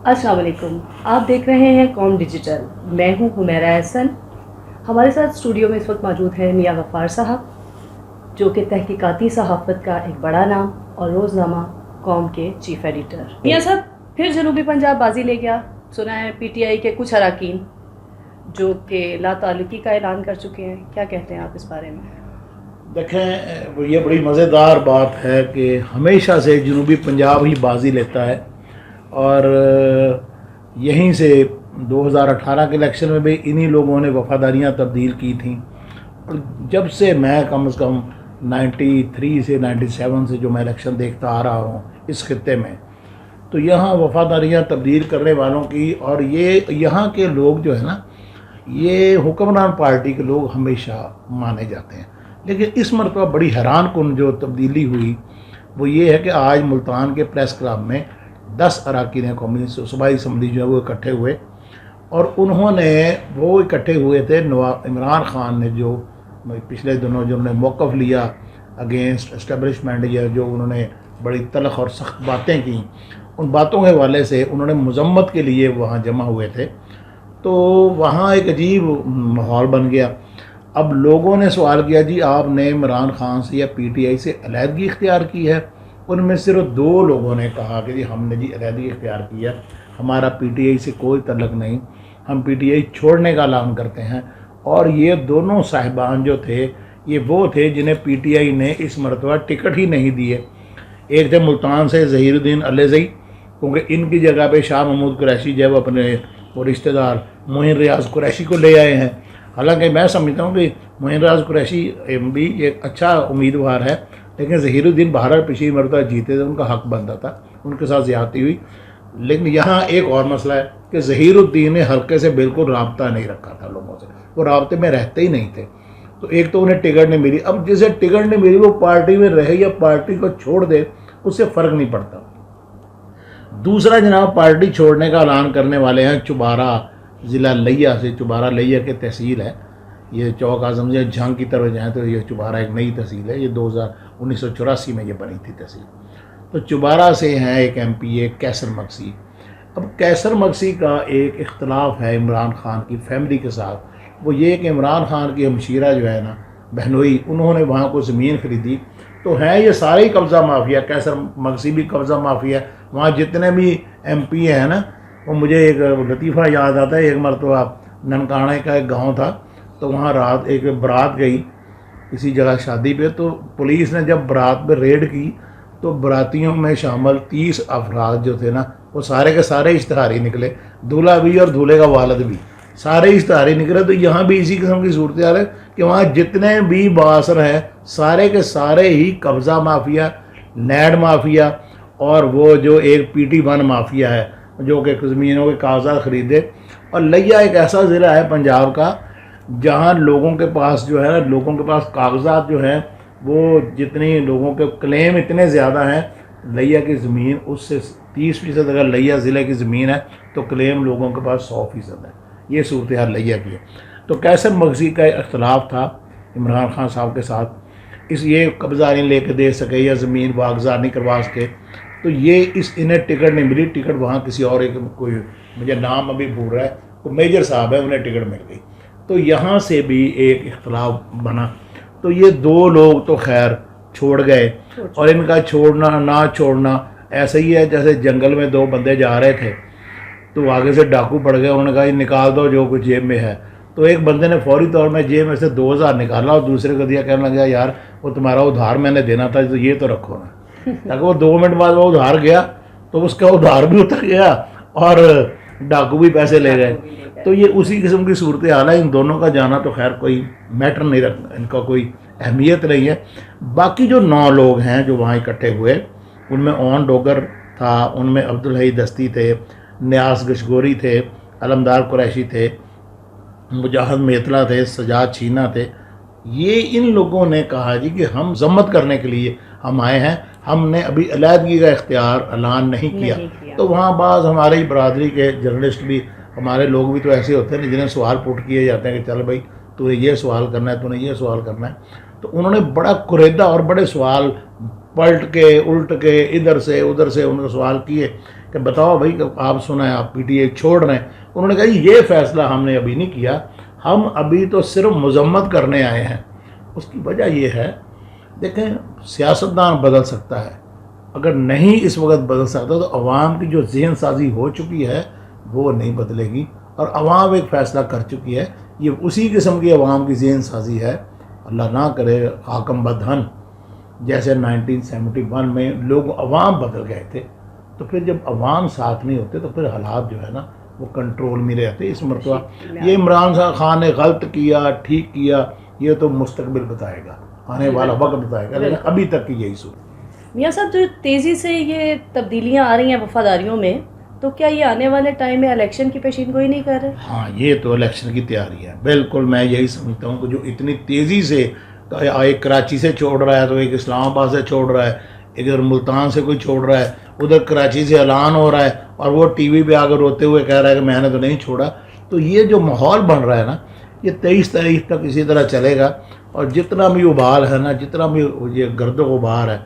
السلام علیکم، آپ دیکھ رہے ہیں قوم ڈیجیٹل. میں ہوں حمیرہ احسن. ہمارے ساتھ اسٹوڈیو میں اس وقت موجود ہیں میاں غفار صاحب، جو کہ تحقیقاتی صحافت کا ایک بڑا نام اور روزنامہ قوم کے چیف ایڈیٹر. میاں صاحب، پھر جنوبی پنجاب بازی لے گیا. سنا ہے پی ٹی آئی کے کچھ اراکین جو کہ لا تعلقی کا اعلان کر چکے ہیں. کیا کہتے ہیں آپ اس بارے میں؟ دیکھیں، یہ بڑی مزیدار بات ہے کہ ہمیشہ سے جنوبی پنجاب ہی بازی لیتا ہے، اور یہیں سے 2018 کے الیکشن میں بھی انہی لوگوں نے وفاداریاں تبدیل کی تھیں. اور جب سے میں کم از کم 93 سے 97 سے جو میں الیکشن دیکھتا آ رہا ہوں اس خطے میں، تو یہاں وفاداریاں تبدیل کرنے والوں کی، اور یہ یہاں کے لوگ جو ہے نا، یہ حکمران پارٹی کے لوگ ہمیشہ مانے جاتے ہیں. لیکن اس مرتبہ بڑی حیران کن جو تبدیلی ہوئی وہ یہ ہے کہ آج ملتان کے پریس کلب میں 10 اراکین قومی صوبائی اسمبلی جو ہے وہ اکٹھے ہوئے، اور انہوں نے وہ اکٹھے ہوئے تھے عمران خان نے جو پچھلے دنوں جو انہوں نے موقف لیا اگینسٹ اسٹیبلشمنٹ، یا جو انہوں نے بڑی تلخ اور سخت باتیں کیں، ان باتوں کے حوالے سے انہوں نے مذمت کے لیے وہاں جمع ہوئے تھے. تو وہاں ایک عجیب ماحول بن گیا. اب لوگوں نے سوال کیا، جی آپ نے عمران خان سے یا پی ٹی آئی سے علیحدگی اختیار کی ہے؟ ان میں صرف 2 لوگوں نے کہا کہ جی ہم نے جی علیحدگی اختیار کی ہے، ہمارا پی ٹی آئی سے کوئی تعلق نہیں، ہم پی ٹی آئی چھوڑنے کا اعلان کرتے ہیں. اور یہ دونوں صاحبان جو تھے یہ وہ تھے جنہیں پی ٹی آئی نے اس مرتبہ ٹکٹ ہی نہیں دیے. ایک تھے ملتان سے ظہیر الدین علیزئی، کیونکہ ان کی جگہ پہ شاہ محمود قریشی جو ہے وہ اپنے وہ رشتہ دار معین ریاض قریشی کو لے آئے ہیں. حالانکہ میں سمجھتا ہوں کہ معین ریاض قریشی بھی ایک اچھا امیدوار ہے، لیکن ظہیر الدین بہرحال پچھلی مرتبہ جیتے تھے، ان کا حق بنتا تھا، ان کے ساتھ زیادتی ہوئی. لیکن یہاں ایک اور مسئلہ ہے کہ ظہیر الدین نے حلقے سے بالکل رابطہ نہیں رکھا تھا لوگوں سے، وہ رابطے میں رہتے ہی نہیں تھے. تو ایک تو انہیں ٹکٹ نہیں ملی. اب جسے ٹکٹ نہیں ملی وہ پارٹی میں رہے یا پارٹی کو چھوڑ دے، اس سے فرق نہیں پڑتا. دوسرا جناب، پارٹی چھوڑنے کا اعلان کرنے والے ہیں چبارہ ضلع لیا سے. چبارہ لیا کے تحصیل ہے، یہ چوک اعظم یا جھنگ کی طرف جائیں تو یہ چبارہ ایک نئی تحصیل ہے، یہ 1984 میں یہ بنی تھی تحصیل. تو چبارہ سے ہیں ایک ایم پی اے کیسر مکسی. اب کیسر مکسی کا ایک اختلاف ہے عمران خان کی فیملی کے ساتھ. وہ یہ کہ عمران خان کی ہمشیرہ جو ہے نا بہنوئی، انہوں نے وہاں کو زمین خریدی. تو ہیں یہ سارے ہی قبضہ مافیا، کیسر مکسی بھی قبضہ مافیا. وہاں جتنے بھی ایم پی ہیں نا، وہ مجھے ایک لطیفہ یاد آتا ہے. ایک مرتبہ ننکانے کا ایک گاؤں تھا، تو وہاں رات ایک برات گئی کسی جگہ شادی پہ. تو پولیس نے جب برات پہ ریڈ کی تو براتیوں میں شامل 30 افراد جو تھے نا، وہ سارے کے سارے اشتہاری نکلے، دولہا بھی اور دولہے کا والد بھی، سارے اشتہاری نکلے. تو یہاں بھی اسی قسم کی صورتحال ہے کہ وہاں جتنے بھی باثر ہیں سارے کے سارے ہی قبضہ مافیا، نیڈ مافیا، اور وہ جو ایک پی ٹی 1 مافیا ہے جو کہ زمینوں کے کاغذات خریدے. اور لیا ایک ایسا ضلع ہے پنجاب کا جہاں لوگوں کے پاس جو ہے، لوگوں کے پاس کاغذات جو ہیں، وہ جتنی لوگوں کے کلیم اتنے زیادہ ہیں. لیا کی زمین اس سے 30% اگر لیا ضلع کی زمین ہے تو کلیم لوگوں کے پاس 100% ہے. یہ صورتحال لیا کی ہے. تو کیسر مکسی کا اختلاف تھا عمران خان صاحب کے ساتھ، اس یہ قبضہ نہیں لے کے دے سکے یا زمین واگزار نہیں کروا سکے. تو یہ انہیں ٹکٹ نہیں ملی. ٹکٹ وہاں کسی اور ایک کوئی مجھے نام ابھی بھول رہا ہے، کوئی میجر صاحب ہے، انہیں ٹکٹ مل گئی. تو یہاں سے بھی ایک اختلاف بنا. تو یہ 2 لوگ تو خیر چھوڑ گئے، اور ان کا چھوڑنا نہ چھوڑنا ایسا ہی ہے جیسے جنگل میں 2 بندے جا رہے تھے تو آگے سے ڈاکو پڑ گئے. انہوں نے کہا یہ نکال دو جو کچھ جیب میں ہے. تو ایک بندے نے فوری طور میں جیب میں سے 2000 نکالا اور دوسرے کو دیا، کہنے لگا یار وہ تمہارا ادھار میں نے دینا تھا تو یہ تو رکھو نا. تاکہ وہ 2 منٹ بعد وہ ادھار گیا تو اس کا ادھار بھی اتر گیا اور ڈاکو بھی پیسے لے گئے. تو یہ اسی قسم کی صورتحال ہے. ان دونوں کا جانا تو خیر کوئی میٹر نہیں رکھتا، ان کا کوئی اہمیت نہیں ہے. باقی جو 9 لوگ ہیں جو وہاں اکٹھے ہوئے، ان میں اون ڈوگر تھا، ان میں عبدالحی دستی تھے، نیاز گشگوری تھے، علمدار قریشی تھے، مجاہد میتلا تھے، سجاد چھینا تھے. یہ ان لوگوں نے کہا جی کہ ہم ضمت کرنے کے لیے ہم آئے ہیں، ہم نے ابھی علیحدگی کا اختیار اعلان نہیں کیا. تو وہاں بعض ہماری برادری کے جرنلسٹ بھی، ہمارے لوگ بھی تو ایسے ہوتے ہیں جنہیں سوال پٹ کیے جاتے ہیں کہ چل بھائی تو نے یہ سوال کرنا ہے، تو نے یہ سوال کرنا ہے. تو انہوں نے بڑا قریدہ اور بڑے سوال پلٹ کے الٹ کے ادھر سے ادھر سے انہوں نے سوال کیے کہ بتاؤ بھائی کہ آپ سنا ہے آپ پی ٹی آئی چھوڑ رہے ہیں. انہوں نے کہا یہ فیصلہ ہم نے ابھی نہیں کیا, ہم ابھی تو صرف مذمت کرنے آئے ہیں. اس کی وجہ یہ ہے, دیکھیں سیاستدان بدل سکتا ہے, اگر نہیں اس وقت بدل سکتا تو عوام کی جو ذہن سازی ہو چکی ہے وہ نہیں بدلے گی, اور عوام ایک فیصلہ کر چکی ہے, یہ اسی قسم کی عوام کی ذہن سازی ہے. اللہ نہ کرے حاکم بدہن جیسے 1971 میں لوگ عوام بدل گئے تھے, تو پھر جب عوام ساتھ نہیں ہوتے تو پھر حالات جو ہے نا وہ کنٹرول میں رہتے. اس مرتبہ یہ عمران خان نے غلط کیا ٹھیک کیا یہ تو مستقبل بتائے گا, آنے والا وقت بتائے گا, لیکن ابھی تک کی یہی صورت. میاں صاحب جو تیزی سے یہ تبدیلیاں آ رہی ہیں وفاداریوں میں, تو کیا یہ آنے والے ٹائم میں الیکشن کی پیشین گوئی نہیں کر رہے؟ ہاں یہ تو الیکشن کی تیاری ہے بالکل. میں یہی سمجھتا ہوں کہ جو اتنی تیزی سے ایک کراچی سے چھوڑ رہا ہے تو ایک اسلام آباد سے چھوڑ رہا ہے, ادھر ملتان سے کوئی چھوڑ رہا ہے, ادھر کراچی سے اعلان ہو رہا ہے اور وہ ٹی وی پہ آ کر روتے ہوئے کہہ رہا ہے کہ میں نے تو نہیں چھوڑا. تو یہ جو ماحول بن رہا ہے نا یہ 23 تاریخ تک اسی طرح چلے گا, اور جتنا بھی ابال ہے نا, جتنا بھی یہ گرد و غبار ہے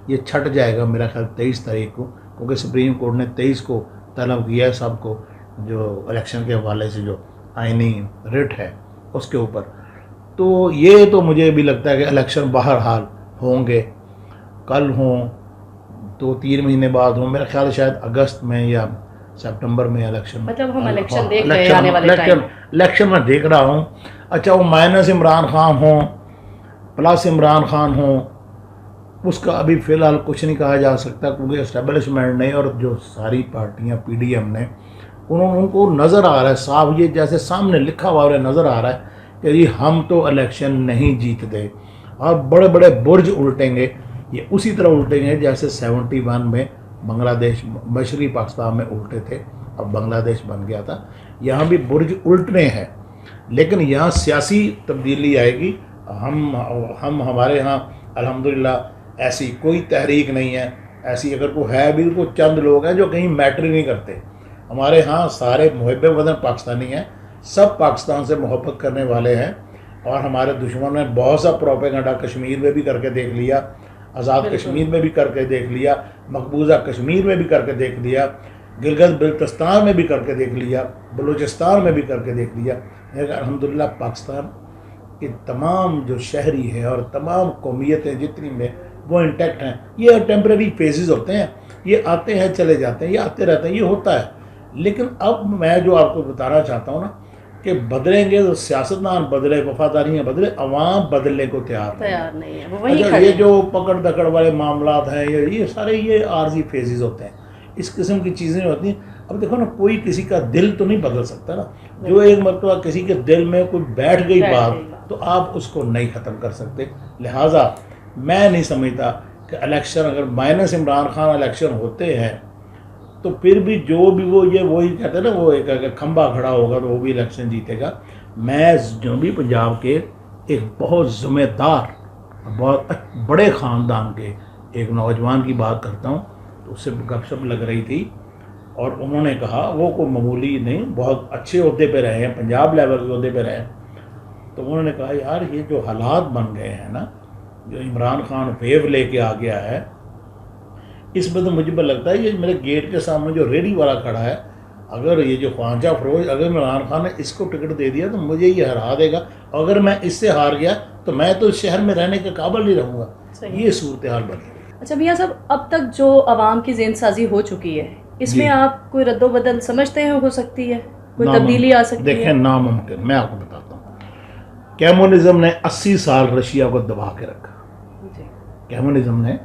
یہ چھٹ جائے گا میرا خیال 23 تاریخ کو, کیونکہ سپریم کورٹ نے 23 کو طلب کیا ہے سب کو, جو الیکشن کے حوالے سے جو آئینی رٹ ہے اس کے اوپر. تو یہ تو مجھے بھی لگتا ہے کہ الیکشن بہرحال ہوں گے, کل ہوں 2-3 مہینے بعد ہوں, میرا خیال شاید اگست میں یا سپٹمبر میں الیکشن. مطلب ہم الیکشن دیکھ رہے ہیں آنے والے ٹائم. الیکشن میں دیکھ رہا ہوں. اچھا وہ مائنس عمران خان ہوں پلس عمران خان ہوں, اس کا ابھی فی الحال کچھ نہیں کہا جا سکتا کیونکہ اسٹیبلشمنٹ نے اور جو ساری پارٹیاں پی ڈی ایم نے ان کو نظر آ رہا ہے صاف, یہ جیسے سامنے لکھا ہوا نظر آ رہا ہے کہ جی ہم تو الیکشن نہیں جیتتے, اور بڑے بڑے برج الٹیں گے. یہ اسی طرح الٹیں گے جیسے 71 میں بنگلہ دیش مشرقی پاکستان میں الٹے تھے, اب بنگلہ دیش بن گیا تھا. یہاں بھی برج الٹنے ہیں, لیکن یہاں سیاسی تبدیلی آئے گی. ہمارے ہاں الحمدللہ ایسی کوئی تحریک نہیں ہے, ایسی اگر کوئی ہے بھی کوئی چند لوگ ہیں جو کہیں میٹر نہیں کرتے. ہمارے ہاں سارے محب وطن پاکستانی ہیں, سب پاکستان سے محبت کرنے والے ہیں, اور ہمارے دشمن نے بہت سا پروپیگنڈا کشمیر میں بھی کر کے دیکھ لیا, آزاد کشمیر میں بھی کر کے دیکھ لیا, مقبوضہ کشمیر میں بھی کر کے دیکھ لیا, گلگت بلتستان میں بھی کر کے دیکھ لیا, بلوچستان میں بھی کر کے دیکھ لیا. لیکن الحمدللہ پاکستان کے تمام جو شہری ہیں اور تمام قومیتیں جتنی میں وہ انٹیکٹ ہیں. یہ ٹیمپریری فیزز ہوتے ہیں, یہ آتے ہیں چلے جاتے ہیں, یہ آتے رہتے ہیں, یہ ہوتا ہے. لیکن اب میں جو آپ کو بتانا چاہتا ہوں نا کہ بدلیں گے تو سیاستدان بدلے, وفاداریاں بدلے, عوام بدلنے کو تیار نہیں ہے. اچھا یہ جو پکڑ دکڑ والے معاملات ہیں یہ سارے یہ عارضی فیزز ہوتے ہیں, اس قسم کی چیزیں ہوتی ہیں. اب دیکھو نا کوئی کسی کا دل تو نہیں بدل سکتا نا, جو ایک مرتبہ کسی کے دل میں کوئی بیٹھ گئی بات تو آپ اس کو نہیں ختم کر سکتے. لہٰذا میں نہیں سمجھتا کہ الیکشن اگر مائنس عمران خان الیکشن ہوتے ہیں تو پھر بھی جو بھی وہ یہ وہی کہتے ہیں نا وہ ایک کھمبا کھڑا ہوگا تو وہ بھی الیکشن جیتے گا. میں جنوبی پنجاب کے ایک بہت ذمہ دار بہت بڑے خاندان کے ایک نوجوان کی بات کرتا ہوں, تو اس سے گپ شپ لگ رہی تھی اور انہوں نے کہا وہ کوئی معمولی نہیں بہت اچھے عہدے پہ رہے ہیں, پنجاب لیول کے عہدے پہ رہے ہیں. تو انہوں نے کہا یار یہ جو حالات بن گئے ہیں نا, جو عمران خان ویو لے کے آ گیا ہے, اس میں تو مجھے پر لگتا ہے یہ میرے گیٹ کے سامنے جو ریڈی والا کھڑا ہے, اگر یہ جو خواجہ فروز اگر عمران خان نے اس کو ٹکٹ دے دیا تو مجھے یہ ہرا دے گا, اگر میں اس سے ہار گیا تو میں تو اس شہر میں رہنے کے قابل نہیں رہوں گا. یہ صورتحال بنی. اچھا میاں صاحب, اب تک جو عوام کی ذہن سازی ہو چکی ہے اس میں آپ کوئی رد و بدل سمجھتے ہیں ہو سکتی ہے, کوئی تبدیلی آ سکتی ہے؟ دیکھیں ناممکن. میں آپ کو بتاتا ہوں, کمیونزم نے 80 سال رشیا کو دبا کے رکھا. کمیونزم نے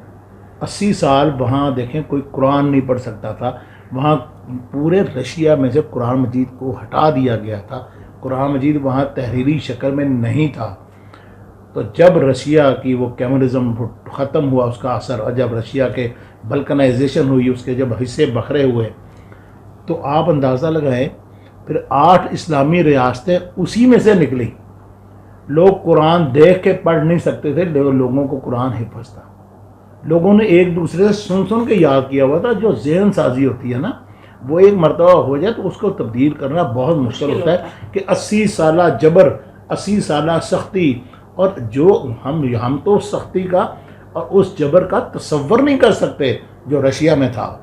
80 سال وہاں دیکھیں کوئی قرآن نہیں پڑھ سکتا تھا, وہاں پورے رشیا میں سے قرآن مجید کو ہٹا دیا گیا تھا. قرآن مجید وہاں تحریری شکل میں نہیں تھا. تو جب رشیا کی وہ کمیونزم ختم ہوا اس کا اثر, اور جب رشیا کے بلکنائزیشن ہوئی, اس کے جب حصے بکھرے ہوئے, تو آپ اندازہ لگائیں پھر 8 اسلامی ریاستیں اسی میں سے نکلی. لوگ قرآن دیکھ کے پڑھ نہیں سکتے تھے, لوگوں کو قرآن حفظ تھا. لوگوں نے ایک دوسرے سے سن کے یاد کیا ہوا تھا. جو ذہن سازی ہوتی ہے نا وہ ایک مرتبہ ہو جائے تو اس کو تبدیل کرنا بہت مشکل ہوتا ہے. کہ 80 سالہ جبر, 80 سالہ سختی, اور جو ہم تو سختی کا اور اس جبر کا تصور نہیں کر سکتے جو رشیا میں تھا.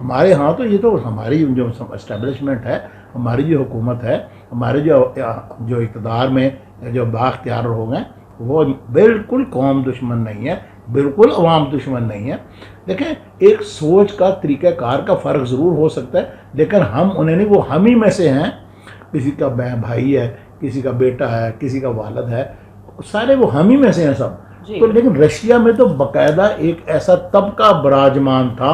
ہمارے ہاں تو یہ تو ہماری جو اسٹیبلشمنٹ ہے، ہماری جو حکومت ہے، ہمارے جو اقتدار میں جو بااختیار ہو گئے، وہ بالکل قوم دشمن نہیں ہے، بالکل عوام دشمن نہیں ہے. دیکھیں ایک سوچ کا طریقہ کار کا فرق ضرور ہو سکتا ہے، لیکن ہم انہیں نہیں، وہ ہم ہی میں سے ہیں. کسی کا بھائی ہے، کسی کا بیٹا ہے، کسی کا والد ہے، سارے وہ ہم ہی میں سے ہیں سب. تو لیکن رشیا میں تو باقاعدہ ایک ایسا طبقہ براجمان تھا،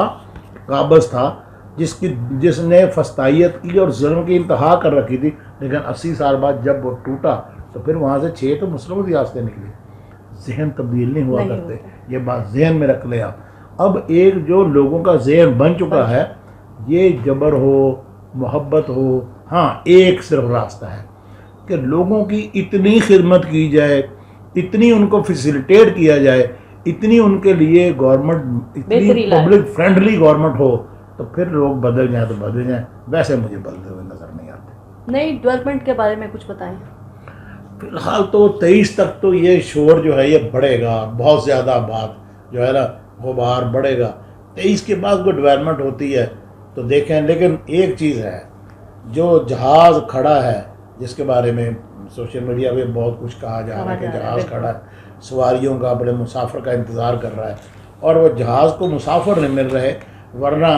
قابض تھا، جس نے فسطائیت کی اور ظلم کی انتہا کر رکھی تھی. لیکن 80 سال بعد جب وہ ٹوٹا تو پھر وہاں سے 6 تو مسلم ریاستیں نکلی. ذہن تبدیل نہیں ہوا کرتے، یہ بات ذہن میں رکھ لیں آپ. اب ایک جو لوگوں کا ذہن بن چکا ہے، یہ جبر ہو محبت ہو، ہاں ایک صرف راستہ ہے کہ لوگوں کی اتنی خدمت کی جائے، اتنی ان کو فیسیلیٹیٹ کیا جائے، اتنی ان کے لیے گورنمنٹ، اتنی پبلک فرینڈلی گورنمنٹ ہو، تو پھر لوگ بدل جائیں تو بدل جائیں. ویسے مجھے بدلتے ہوئے نظر نہیں آتے. نئی ڈیولپمنٹ کے بارے میں کچھ بتائیں. فی الحال تو 23 تک تو یہ شور جو ہے یہ بڑھے گا، بہت زیادہ بات جو ہے نا غبار بڑھے گا. 23 کے بعد کوئی ڈیولپمنٹ ہوتی ہے تو دیکھیں. لیکن ایک چیز ہے، جو جہاز کھڑا ہے جس کے بارے میں سوشل میڈیا پہ بہت کچھ کہا جا رہا ہے کہ جہاز کھڑا ہے، سواریوں کا، بڑے مسافر کا انتظار کر رہا ہے، اور وہ جہاز کو مسافر نہیں مل رہے. ورنہ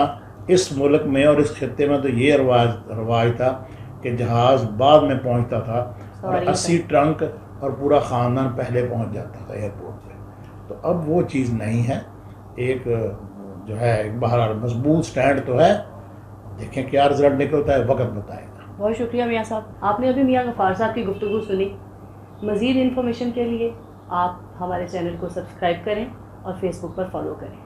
اس ملک میں اور اس خطے میں تو یہ رواج تھا کہ جہاز بعد میں پہنچتا تھا اور 80 ٹرنک اور پورا خاندان پہلے پہنچ جاتا تھا ایئرپورٹ پہ. تو اب وہ چیز نہیں ہے. ایک جو ہے بہرحال مضبوط سٹینڈ تو ہے. دیکھیں کیا رزلٹ نکلتا ہے، وقت بتائے گا. بہت شکریہ میاں صاحب. آپ نے ابھی میاں غفار صاحب کی گفتگو سنی. مزید انفارمیشن کے لیے آپ ہمارے چینل کو سبسکرائب کریں اور فیس بک پر فالو کریں.